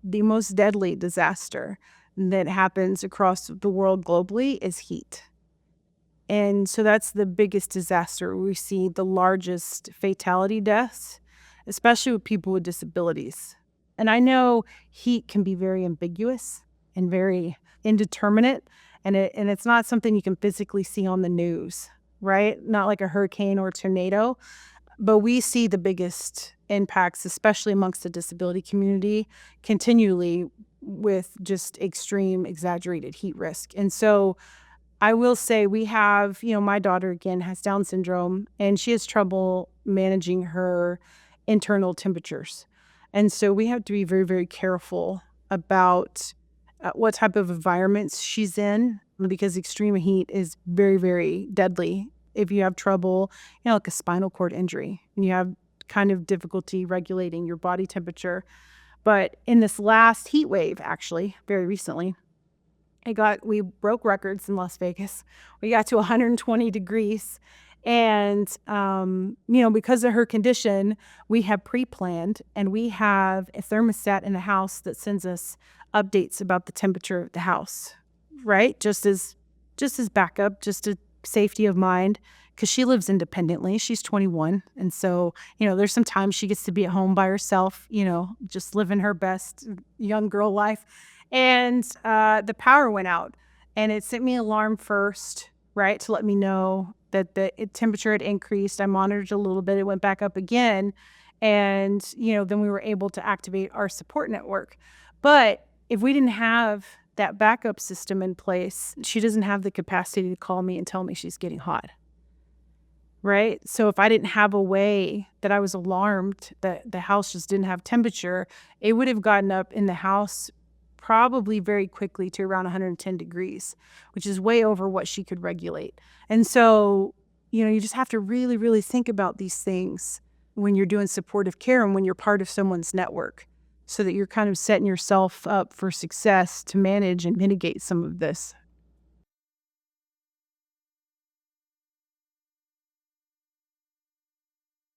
the most deadly disaster that happens across the world globally is heat. And so that's the biggest disaster. We see the largest fatality deaths, especially with people with disabilities. And I know heat can be very ambiguous and very indeterminate, and it's not something you can physically see on the news, right? Not like a hurricane or a tornado, but we see the biggest impacts, especially amongst the disability community, continually with just extreme exaggerated heat risk. And so I will say we have, my daughter again has Down syndrome and she has trouble managing her internal temperatures. And so we have to be very, very careful about what type of environments she's in because extreme heat is very, very deadly. If you have trouble, like a spinal cord injury and you have kind of difficulty regulating your body temperature. But in this last heat wave, actually, very recently, we broke records in Las Vegas. We got to 120 degrees. And, because of her condition, we have pre-planned and we have a thermostat in the house that sends us updates about the temperature of the house, right? Just as backup, just a safety of mind, because she lives independently. She's 21. And so, there's some times she gets to be at home by herself, just living her best young girl life. And the power went out and it sent me an alarm first, right, to let me know that the temperature had increased. I monitored a little bit. It went back up again. And, then we were able to activate our support network. But if we didn't have that backup system in place, she doesn't have the capacity to call me and tell me she's getting hot. Right? So if I didn't have a way that I was alarmed that the house just didn't have temperature, it would have gotten up in the house probably very quickly to around 110 degrees, which is way over what she could regulate. And so, you just have to really, really think about these things when you're doing supportive care and when you're part of someone's network so that you're kind of setting yourself up for success to manage and mitigate some of this.